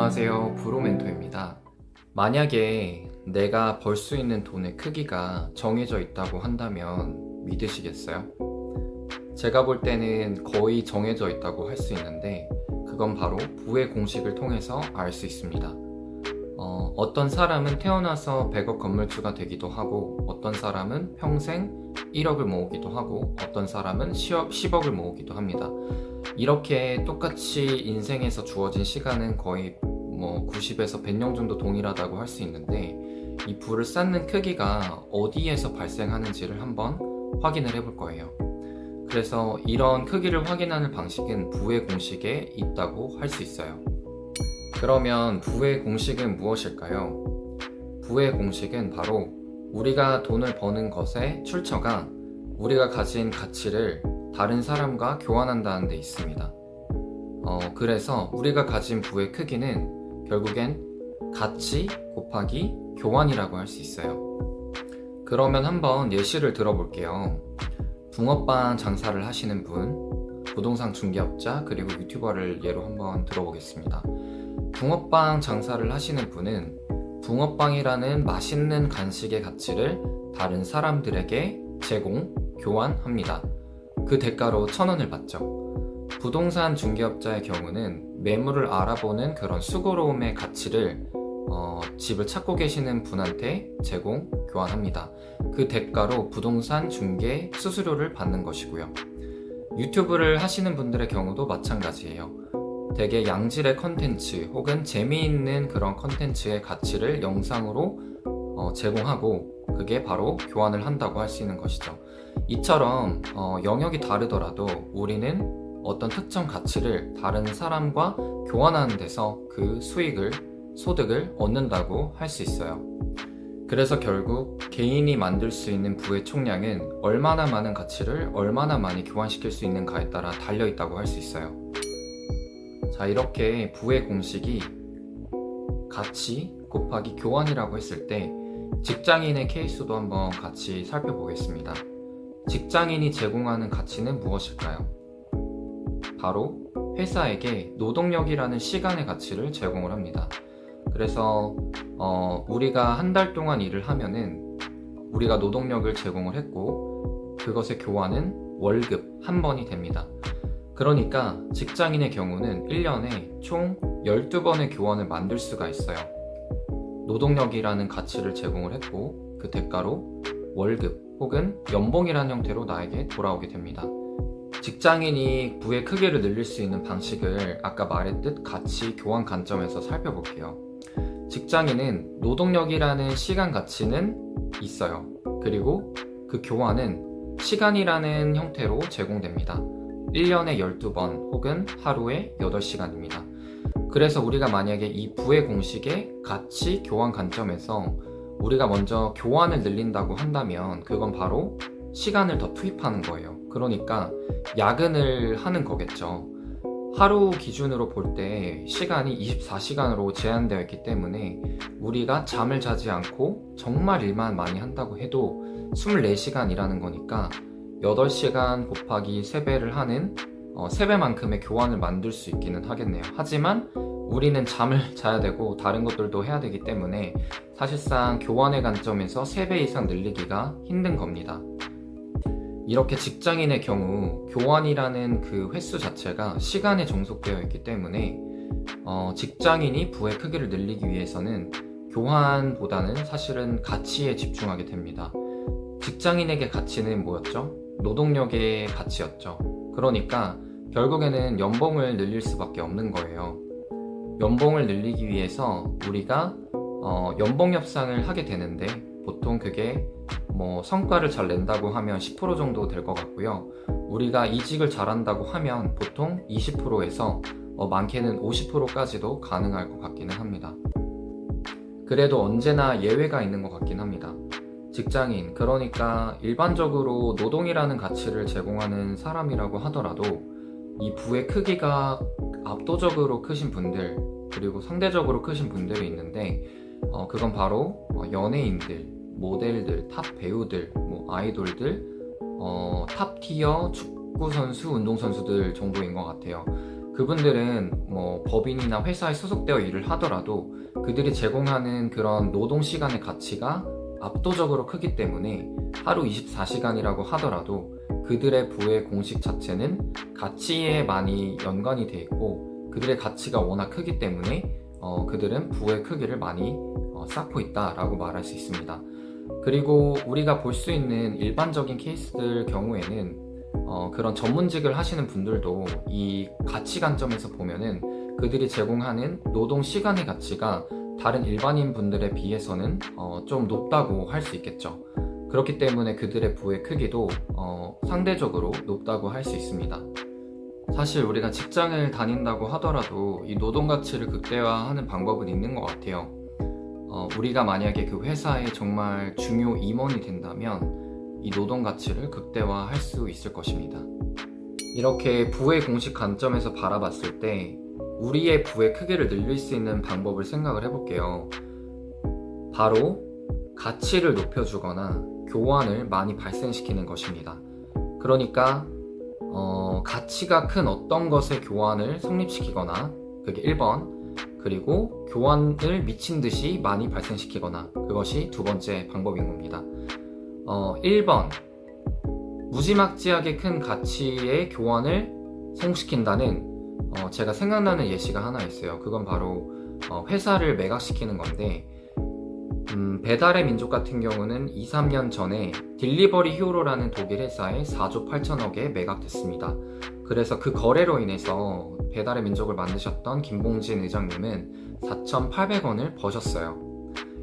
안녕하세요. 브로멘토입니다. 만약에 내가 벌 수 있는 돈의 크기가 정해져 있다고 한다면 믿으시겠어요? 제가 볼 때는 거의 정해져 있다고 할 수 있는데 그건 바로 부의 공식을 통해서 알 수 있습니다. 어떤 사람은 태어나서 100억 건물주가 되기도 하고 어떤 사람은 평생 1억을 모으기도 하고 어떤 사람은 10억을 모으기도 합니다. 이렇게 똑같이 인생에서 주어진 시간은 거의 90에서 100년 정도 동일하다고 할 수 있는데 이 부를 쌓는 크기가 어디에서 발생하는지를 한번 확인을 해볼 거예요. 그래서 이런 크기를 확인하는 방식은 부의 공식에 있다고 할 수 있어요. 그러면 부의 공식은 무엇일까요? 부의 공식은 바로 우리가 돈을 버는 것의 출처가 우리가 가진 가치를 다른 사람과 교환한다는 데 있습니다. 그래서 우리가 가진 부의 크기는 결국엔 가치 곱하기 교환이라고 할 수 있어요. 그러면 한번 예시를 들어볼게요. 붕어빵 장사를 하시는 분, 부동산 중개업자, 그리고 유튜버를 예로 한번 들어보겠습니다. 붕어빵 장사를 하시는 분은 붕어빵이라는 맛있는 간식의 가치를 다른 사람들에게 제공, 교환합니다. 그 대가로 1,000원을 받죠. 부동산 중개업자의 경우는 매물을 알아보는 그런 수고로움의 가치를 집을 찾고 계시는 분한테 제공, 교환합니다. 그 대가로 부동산 중개 수수료를 받는 것이고요. 유튜브를 하시는 분들의 경우도 마찬가지예요. 되게 양질의 컨텐츠 혹은 재미있는 그런 컨텐츠의 가치를 영상으로 제공하고 그게 바로 교환을 한다고 할 수 있는 것이죠. 이처럼 영역이 다르더라도 우리는 어떤 특정 가치를 다른 사람과 교환하는 데서 그 수익을, 소득을 얻는다고 할 수 있어요. 그래서 결국 개인이 만들 수 있는 부의 총량은 얼마나 많은 가치를 얼마나 많이 교환시킬 수 있는가에 따라 달려있다고 할 수 있어요. 자, 이렇게 부의 공식이 가치 곱하기 교환이라고 했을 때 직장인의 케이스도 한번 같이 살펴보겠습니다. 직장인이 제공하는 가치는 무엇일까요? 바로 회사에게 노동력이라는 시간의 가치를 제공을 합니다. 그래서 우리가 한 달 동안 일을 하면은 우리가 노동력을 제공을 했고 그것의 교환은 월급 한 번이 됩니다. 그러니까 직장인의 경우는 1년에 총 12번의 교환을 만들 수가 있어요. 노동력이라는 가치를 제공을 했고 그 대가로 월급 혹은 연봉이라는 형태로 나에게 돌아오게 됩니다. 직장인이 부의 크기를 늘릴 수 있는 방식을 아까 말했듯 가치 교환 관점에서 살펴볼게요. 직장인은 노동력이라는 시간 가치는 있어요. 그리고 그 교환은 시간이라는 형태로 제공됩니다. 1년에 12번 혹은 하루에 8시간입니다. 그래서 우리가 만약에 이 부의 공식의 가치 교환 관점에서 우리가 먼저 교환을 늘린다고 한다면 그건 바로 시간을 더 투입하는 거예요. 그러니까 야근을 하는 거겠죠. 하루 기준으로 볼 때 시간이 24시간으로 제한되어 있기 때문에 우리가 잠을 자지 않고 정말 일만 많이 한다고 해도 24시간 일하는 거니까 8시간 곱하기 3배를 하는 3배만큼의 교환을 만들 수 있기는 하겠네요. 하지만 우리는 잠을 자야 되고 다른 것들도 해야 되기 때문에 사실상 교환의 관점에서 3배 이상 늘리기가 힘든 겁니다. 이렇게 직장인의 경우 교환이라는 그 횟수 자체가 시간에 종속되어 있기 때문에 직장인이 부의 크기를 늘리기 위해서는 교환보다는 사실은 가치에 집중하게 됩니다. 직장인에게 가치는 뭐였죠? 노동력의 가치였죠. 그러니까 결국에는 연봉을 늘릴 수밖에 없는 거예요. 연봉을 늘리기 위해서 우리가 연봉 협상을 하게 되는데 보통 그게 성과를 잘 낸다고 하면 10% 정도 될 것 같고요. 우리가 이직을 잘한다고 하면 보통 20%에서 많게는 50%까지도 가능할 것 같기는 합니다. 그래도 언제나 예외가 있는 것 같긴 합니다. 직장인, 그러니까 일반적으로 노동이라는 가치를 제공하는 사람이라고 하더라도 이 부의 크기가 압도적으로 크신 분들 그리고 상대적으로 크신 분들이 있는데 그건 바로 연예인들, 모델들, 탑 배우들, 아이돌들, 탑 티어 축구선수, 운동선수들 정도인 것 같아요. 그분들은 뭐 법인이나 회사에 소속되어 일을 하더라도 그들이 제공하는 그런 노동 시간의 가치가 압도적으로 크기 때문에 하루 24시간이라고 하더라도 그들의 부의 공식 자체는 가치에 많이 연관이 돼 있고 그들의 가치가 워낙 크기 때문에 그들은 부의 크기를 많이 쌓고 있다라고 말할 수 있습니다. 그리고 우리가 볼 수 있는 일반적인 케이스들 경우에는 그런 전문직을 하시는 분들도 이 가치 관점에서 보면은 그들이 제공하는 노동 시간의 가치가 다른 일반인 분들에 비해서는 좀 높다고 할 수 있겠죠. 그렇기 때문에 그들의 부의 크기도 상대적으로 높다고 할 수 있습니다. 사실 우리가 직장을 다닌다고 하더라도 이 노동 가치를 극대화하는 방법은 있는 것 같아요. 우리가 만약에 그 회사의 정말 중요 임원이 된다면 이 노동 가치를 극대화할 수 있을 것입니다. 이렇게 부의 공식 관점에서 바라봤을 때 우리의 부의 크기를 늘릴 수 있는 방법을 생각을 해볼게요. 바로 가치를 높여주거나 교환을 많이 발생시키는 것입니다. 그러니까 가치가 큰 어떤 것의 교환을 성립시키거나 그게 1번, 그리고 교환을 미친 듯이 많이 발생시키거나 그것이 두 번째 방법인 겁니다. 1번, 무지막지하게 큰 가치의 교환을 성공시킨다는 제가 생각나는 예시가 하나 있어요. 그건 바로 회사를 매각시키는 건데 배달의 민족 같은 경우는 2, 3년 전에 딜리버리 히어로라는 독일 회사에 4조 8천억에 매각됐습니다. 그래서 그 거래로 인해서 배달의 민족을 만드셨던 김봉진 의장님은 4,800원을 버셨어요.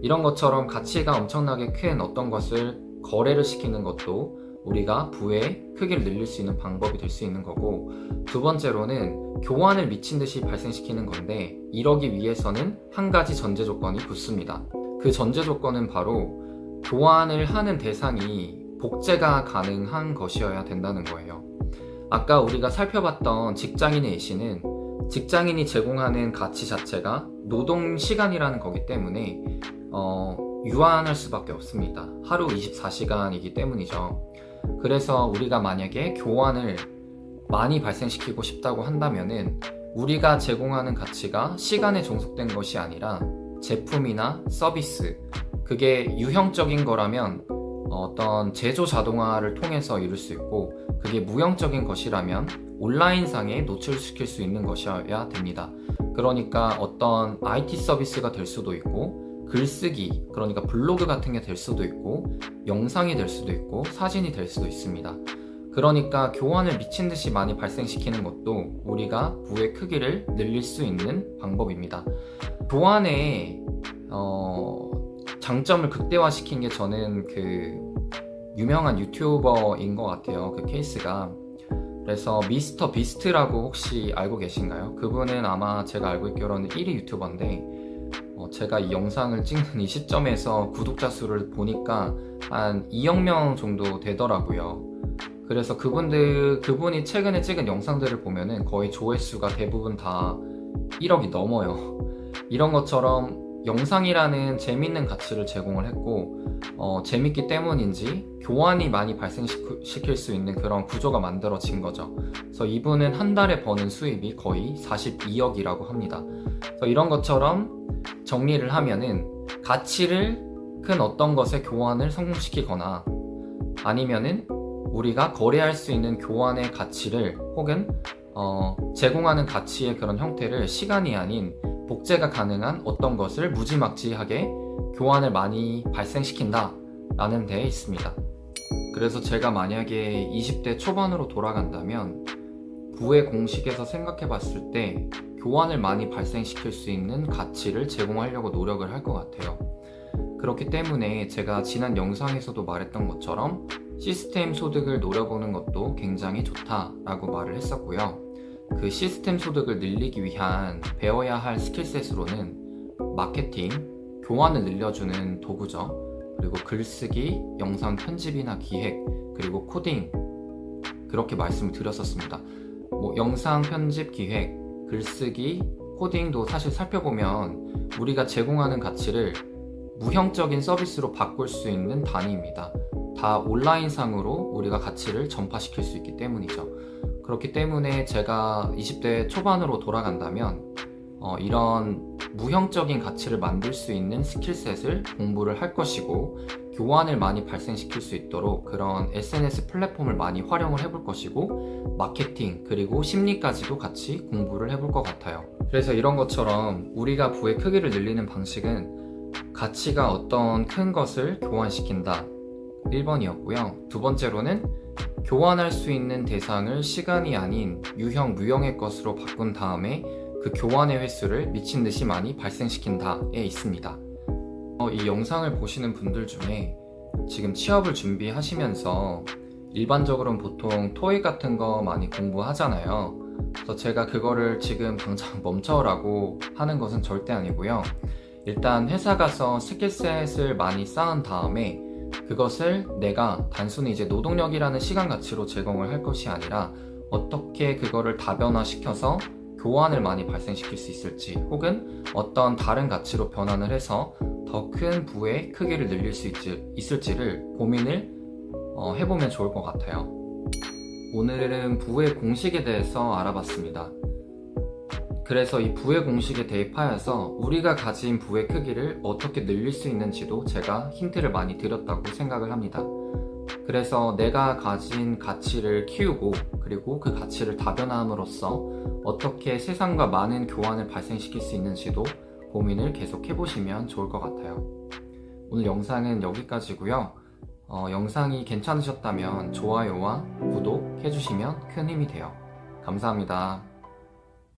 이런 것처럼 가치가 엄청나게 큰 어떤 것을 거래를 시키는 것도 우리가 부의 크기를 늘릴 수 있는 방법이 될 수 있는 거고, 두 번째로는 교환을 미친 듯이 발생시키는 건데 이러기 위해서는 한 가지 전제 조건이 붙습니다. 그 전제 조건은 바로 교환을 하는 대상이 복제가 가능한 것이어야 된다는 거예요. 아까 우리가 살펴봤던 직장인의 예시는 직장인이 제공하는 가치 자체가 노동 시간이라는 거기 때문에 유한할 수밖에 없습니다. 하루 24시간이기 때문이죠. 그래서 우리가 만약에 교환을 많이 발생시키고 싶다고 한다면은 우리가 제공하는 가치가 시간에 종속된 것이 아니라 제품이나 서비스, 그게 유형적인 거라면 어떤 제조 자동화를 통해서 이룰 수 있고, 그게 무형적인 것이라면 온라인상에 노출시킬 수 있는 것이어야 됩니다. 그러니까 어떤 IT 서비스가 될 수도 있고, 글쓰기, 그러니까 블로그 같은 게 될 수도 있고, 영상이 될 수도 있고, 사진이 될 수도 있습니다. 그러니까 교환을 미친 듯이 많이 발생시키는 것도 우리가 부의 크기를 늘릴 수 있는 방법입니다. 교환의 장점을 극대화시킨 게 저는 그 유명한 유튜버인 것 같아요. 그 케이스가. 그래서 미스터 비스트라고 혹시 알고 계신가요? 그분은 아마 제가 알고 있기로는 1위 유튜버인데 제가 이 영상을 찍는 이 시점에서 구독자 수를 보니까 한 2억 명 정도 되더라고요. 그래서 그분이 최근에 찍은 영상들을 보면은 거의 조회수가 대부분 다 1억이 넘어요. 이런 것처럼 영상이라는 재밌는 가치를 제공을 했고 재밌기 때문인지 교환이 많이 발생시킬 수 있는 그런 구조가 만들어진 거죠. 그래서 이분은 한 달에 버는 수입이 거의 42억이라고 합니다. 그래서 이런 것처럼 정리를 하면은 가치를 큰 어떤 것의 교환을 성공시키거나 아니면은 우리가 거래할 수 있는 교환의 가치를 혹은 제공하는 가치의 그런 형태를 시간이 아닌 복제가 가능한 어떤 것을 무지막지하게 교환을 많이 발생시킨다 라는 데에 있습니다. 그래서 제가 만약에 20대 초반으로 돌아간다면 부의 공식에서 생각해 봤을 때 교환을 많이 발생시킬 수 있는 가치를 제공하려고 노력을 할 것 같아요. 그렇기 때문에 제가 지난 영상에서도 말했던 것처럼 시스템 소득을 노려보는 것도 굉장히 좋다라고 말을 했었고요. 그 시스템 소득을 늘리기 위한 배워야 할 스킬셋으로는 마케팅, 교환을 늘려주는 도구죠. 그리고 글쓰기, 영상 편집이나 기획, 그리고 코딩, 그렇게 말씀을 드렸었습니다. 영상 편집, 기획, 글쓰기, 코딩도 사실 살펴보면 우리가 제공하는 가치를 무형적인 서비스로 바꿀 수 있는 단위입니다. 다 온라인상으로 우리가 가치를 전파시킬 수 있기 때문이죠. 그렇기 때문에 제가 20대 초반으로 돌아간다면 이런 무형적인 가치를 만들 수 있는 스킬셋을 공부를 할 것이고, 교환을 많이 발생시킬 수 있도록 그런 SNS 플랫폼을 많이 활용을 해볼 것이고, 마케팅 그리고 심리까지도 같이 공부를 해볼 것 같아요. 그래서 이런 것처럼 우리가 부의 크기를 늘리는 방식은 가치가 어떤 큰 것을 교환시킨다 1번이었고요. 두 번째로는 교환할 수 있는 대상을 시간이 아닌 유형, 무형의 것으로 바꾼 다음에 그 교환의 횟수를 미친 듯이 많이 발생시킨다에 있습니다. 이 영상을 보시는 분들 중에 지금 취업을 준비하시면서 일반적으로는 보통 토익 같은 거 많이 공부하잖아요. 그래서 제가 그거를 지금 당장 멈춰라고 하는 것은 절대 아니고요. 일단 회사 가서 스킬셋을 많이 쌓은 다음에 그것을 내가 단순히 이제 노동력이라는 시간 가치로 제공을 할 것이 아니라 어떻게 그거를 다변화시켜서 교환을 많이 발생시킬 수 있을지, 혹은 어떤 다른 가치로 변환을 해서 더 큰 부의 크기를 늘릴 수 있을지를 고민을 해보면 좋을 것 같아요. 오늘은 부의 공식에 대해서 알아봤습니다. 그래서 이 부의 공식에 대입하여서 우리가 가진 부의 크기를 어떻게 늘릴 수 있는지도 제가 힌트를 많이 드렸다고 생각을 합니다. 그래서 내가 가진 가치를 키우고, 그리고 그 가치를 다변화함으로써 어떻게 세상과 많은 교환을 발생시킬 수 있는지도 고민을 계속 해보시면 좋을 것 같아요. 오늘 영상은 여기까지고요. 영상이 괜찮으셨다면 좋아요와 구독 해주시면 큰 힘이 돼요. 감사합니다.